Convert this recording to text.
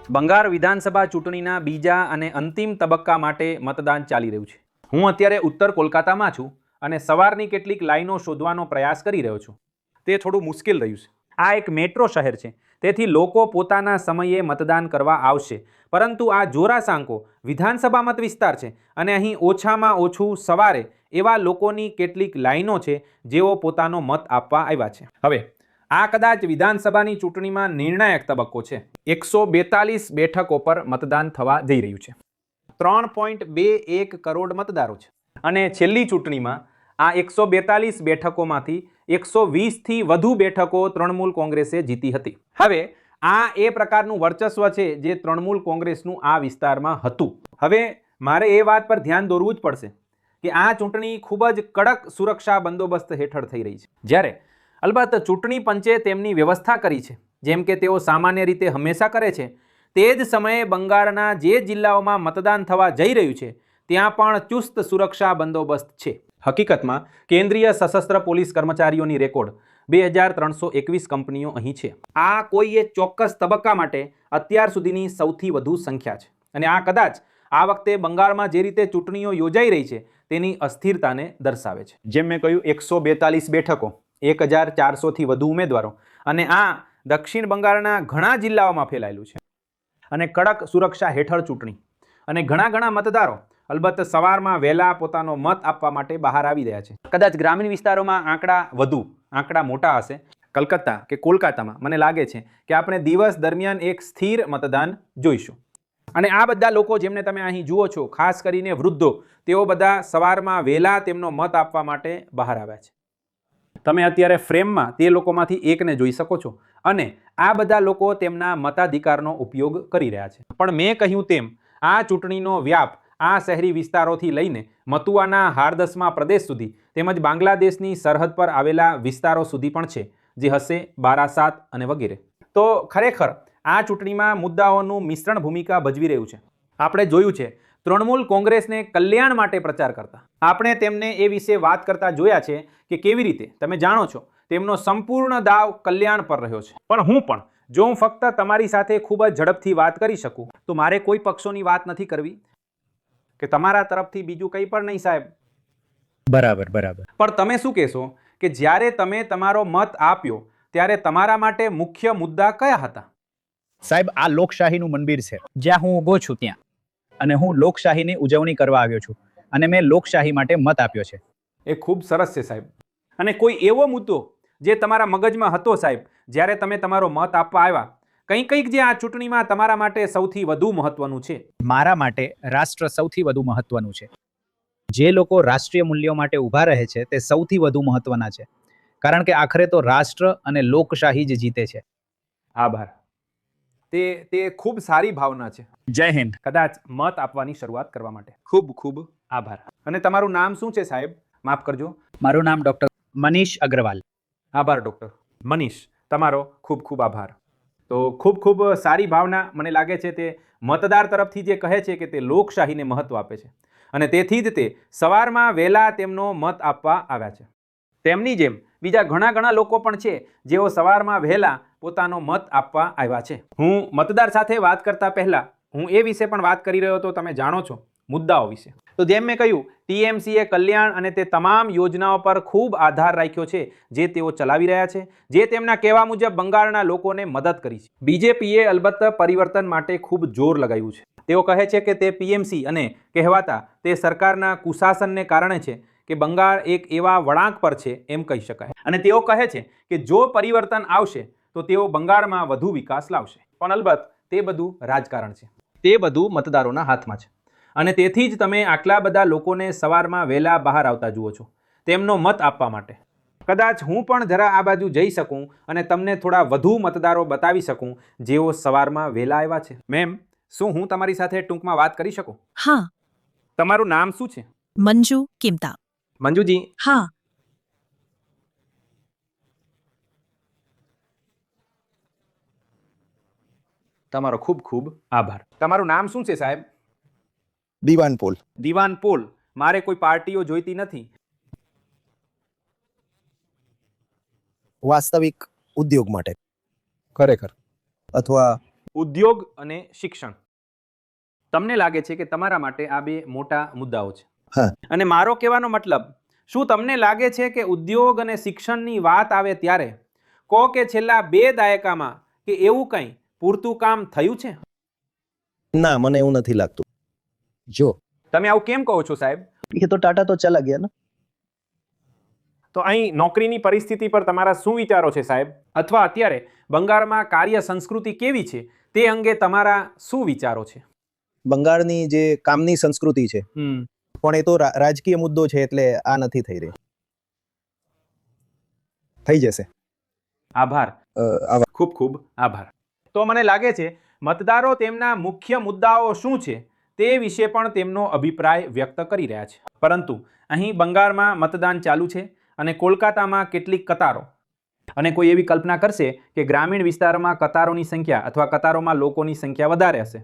બંગાળ વિધાનસભા ચૂંટણીના બીજા અને અંતિમ તબક્કા માટે મતદાન ચાલી રહ્યું છે. હું અત્યારે ઉત્તર કોલકાતામાં છું અને સવારની કેટલીક લાઈનો શોધવાનો પ્રયાસ કરી રહ્યો છું. તે થોડું મુશ્કેલ રહ્યું છે. આ એક મેટ્રો શહેર છે, તેથી લોકો પોતાના સમયે મતદાન કરવા આવશે, પરંતુ આ જોરાસાંકો વિધાનસભા મત વિસ્તાર છે અને અહીં ઓછામાં ઓછું સવારે એવા લોકોની કેટલીક લાઈનો છે જેઓ પોતાનો મત આપવા આવ્યા છે. હવે આ કદાચ વિધાનસભાની ચૂંટણીમાં નિર્ણાયક તબક્કો છે. 142 બેઠકો પર મતદાન થવા જઈ રહ્યું છે. 3.21 કરોડ મતદારો છે અને છેલ્લી ચૂંટણીમાં આ 142 બેઠકોમાંથી 120થી વધુ બેઠકો તૃણમૂલ કોંગ્રેસે જીતી હતી. હવે આ એ પ્રકારનું વર્ચસ્વ છે જે તૃણમૂલ કોંગ્રેસનું આ વિસ્તારમાં હતું. હવે મારે એ વાત પર ધ્યાન દોરવું જ પડશે કે આ ચૂંટણી ખૂબ જ કડક સુરક્ષા બંદોબસ્ત હેઠળ થઈ રહી છે. જ્યારે અલબત્ત ચૂંટણી પંચે તેમની વ્યવસ્થા કરી છે, જેમ કે તેઓ સામાન્ય રીતે હંમેશા કરે છે, તે જ સમયે બંગાળના જે જિલ્લાઓમાં મતદાન થવા જઈ રહ્યું છે ત્યાં પણ ચુસ્ત સુરક્ષા બંદોબસ્ત છે. હકીકતમાં કેન્દ્રીય સશસ્ત્ર પોલીસ કર્મચારીઓની રેકોર્ડ 2321 કંપનીઓ અહીં છે. આ કોઈ એક ચોક્કસ તબક્કા માટે અત્યાર સુધીની સૌથી વધુ સંખ્યા છે અને આ કદાચ આ વખતે બંગાળમાં જે રીતે ચૂંટણીઓ યોજાઈ રહી છે તેની અસ્થિરતાને દર્શાવે છે. જેમ મેં કહ્યું, 142 બેઠકો, 1400થી વધુ ઉમેદવારો અને આ દક્ષિણ બંગાળના ઘણા જિલ્લાઓમાં ફેલાયેલું છે અને કડક સુરક્ષા હેઠળ ચૂંટણી અને ઘણા મતદારો અલબત્ત સવારમાં વહેલા પોતાનો મત આપવા માટે બહાર આવી રહ્યા છે. કદાચ ગ્રામીણ વિસ્તારોમાં આંકડા મોટા હશે. કલકત્તા કે કોલકાતામાં મને લાગે છે કે આપણે દિવસ દરમિયાન એક સ્થિર મતદાન જોઈશું. અને આ બધા લોકો જેમને તમે અહીં જુઓ છો, ખાસ કરીને વૃદ્ધો, તેઓ બધા સવારમાં વહેલા તેમનો મત આપવા માટે બહાર આવ્યા છે. તમે અત્યારે ફ્રેમમાં તે લોકોમાંથી એકને જોઈ શકો છો અને આ બધા લોકો તેમના મતાધિકારનો ઉપયોગ કરી રહ્યા છે. પણ મેં કહ્યું તેમ આ ચૂંટણીનો વ્યાપ આ શહેરી વિસ્તારોથી લઈને મતુઆના હારદસમા પ્રદેશ સુધી તેમજ બાંગ્લાદેશની સરહદ પર આવેલા વિસ્તારો સુધી પણ છે, જે હશે બારાસાત અને વગેરે. તો ખરેખર આ ચૂંટણીમાં મુદ્દાઓનું મિશ્રણ ભૂમિકા ભજવી રહ્યું છે. આપણે જોયું છે તૃણમૂલ કોંગ્રેસને કલ્યાણ માટે પ્રચાર કરતા, આપણે તેમને એ વિશે વાત કરતા જોયા છે કે કેવી રીતે, તમે જાણો છો, તેમનો સંપૂર્ણ દાવ કલ્યાણ પર રહ્યો છે. પણ જો હું ફક્ત તમારી સાથે ખૂબ જ ઝડપથી વાત કરી શકું તો મારે કોઈ પક્ષોની વાત નથી કરવી કે તમારા તરફથી બીજું કંઈ પણ નહીં, સાહેબ. બરાબર. પણ તમે શું કહેશો કે જ્યારે તમે તમારો મત આપ્યો ત્યારે તમારા માટે મુખ્ય મુદ્દા કયા હતા? સાહેબ, આ લોકશાહીનું મંદિર છે જ્યાં હું ઊભો છું ત્યાં, અને હું લોકશાહીની ઉજવણી કરવા આવ્યો છું અને મેં લોકશાહી માટે મત આપ્યો છે. એ ખૂબ સરસ છે, સાહેબ. અને કોઈ એવો મુદ્દો જે તમારા મગજમાં હતો, સાહેબ, જ્યારે તમે તમારો મત આપવા આવ્યા, કંઈક જે આ ચૂંટણીમાં તમારા માટે સૌથી વધુ મહત્વનું છે? મારા માટે રાષ્ટ્ર સૌથી વધુ મહત્વનું છે. જે લોકો રાષ્ટ્રીય મૂલ્યો માટે ઊભા રહે છે તે સૌથી વધુ મહત્વના છે, કારણ કે આખરે તો રાષ્ટ્ર અને લોકશાહી જ જીતે છે. આભાર. તે ખૂબ સારી ભાવના છે. જય હિન્દ. કદાચ મત આપવાની શરૂઆત કરવા માટે ખૂબ આભાર. અને તમારું નામ શું છે, સાહેબ? માફ કરજો. મારું નામ ડોક્ટર મનીષ અગ્રવાલ. આભાર ડોક્ટર મનીષ, તમારો ખૂબ આભાર. તો ખૂબ સારી ભાવના. મને લાગે છે તે મતદાર તરફથી જે કહે છે કે તે લોકશાહીને મહત્વ આપે છે અને તેથી જ તે સવારમાં વહેલા તેમનો મત આપવા આવ્યા છે. તેમની જેમ બીજા ઘણા લોકો પણ છે જેઓ સવારમાં વહેલા પોતાનો મત આપવા આવ્યા છે. હું મતદાર સાથે વાત કરતા પહેલા હું એ વિશે પણ વાત કરી રહ્યો હતો, તમે જાણો છો, મુદ્દાઓ વિશે. તો જેમ મેં કહ્યું, ટીએમસીએ કલ્યાણ અને તે તમામ યોજનાઓ પર ખૂબ આધાર રાખ્યો છે જે તેઓ ચલાવી રહ્યા છે, જે તેમના કહેવા મુજબ બંગાળના લોકોને મદદ કરી છે. બીજેપીએ અલબત્ત પરિવર્તન માટે ખૂબ જોર લગાવ્યું છે. તેઓ કહે છે કે તે પીએમસી અને કહેવાતા તે સરકારના કુશાસનને કારણે છે કે બંગાળ એક એવા વળાંક પર છે એમ કહી શકાય. અને તેઓ કહે છે કે જો પરિવર્તન આવશે તો તેઓ બંગાળમાં વધુ વિકાસ લાવશે. પણ અલબત્ત તે બધું રાજકારણ છે, તે બધું મતદારોના હાથમાં છે અને તેથી જ તમે આટલા બધા લોકોને સવારમાં વહેલા બહાર આવતા જુઓ છો તેમનો મત આપવા માટે. કદાચ હું પણ જરા આ બાજુ જઈ શકું અને તમને થોડા વધુ મતદારો બતાવી શકું જેઓ સવારમાં વહેલા આવ્યા છે. મેમ, શું હું તમારી સાથે ટૂંકમાં વાત કરી શકું? હા. તમારું નામ શું છે? મંજુ કિમતા. મંજુજી. હા. તમારો ખૂબ આભાર. તમારું નામ શું છે, સાહેબ? દીવાન પોલ. દીવાન પોલ. મારે કોઈ પાર્ટીઓ જોઈતી નથી. વાસ્તવિક ઉદ્યોગ માટે ખરેખર અથવા ઉદ્યોગ અને શિક્ષણ. તમને લાગે છે કે તમારા માટે આ બે મોટા મુદ્દાઓ છે. હા. અને મારો કહેવાનો મતલબ, શું તમને લાગે છે કે ઉદ્યોગ અને શિક્ષણની વાત આવે ત્યારે કહો કે છેલ્લા 2 દાયકામાં કે એવું કંઈ પૂરતું કામ થયું છે? ના, મને એવું નથી લાગતું. જો તમે આવું કેમ કહો છો સાહેબ? ये तो टाटा तो चला गया ना. તો અહીં નોકરીની પરિસ્થિતિ પર તમારા શું વિચારો છે સાહેબ? અથવા અત્યારે બંગાળમાં કાર્ય સંસ્કૃતિ કેવી છે તે અંગે તમારા શું વિચારો છે? બંગાળની જે કામની સંસ્કૃતિ છે પણ એ તો રાજકીય મુદ્દો છે એટલે આ નથી થઈ રહી. થઈ જશે. આભાર. આવા ખૂબ ખૂબ આભાર. તો મને લાગે છે મતદારો તેમના મુખ્ય મુદ્દાઓ શું છે તે વિશે પણ તેમનો અભિપ્રાય વ્યક્ત કરી રહ્યા છે. પરંતુ અહીં બંગાળમાં મતદાન ચાલુ છે અને કોલકાતામાં કેટલીક કતારો. અને કોઈ એવી કલ્પના કરશે કે ગ્રામીણ વિસ્તારમાં કતારોની સંખ્યા અથવા કતારોમાં લોકોની સંખ્યા વધારે હશે.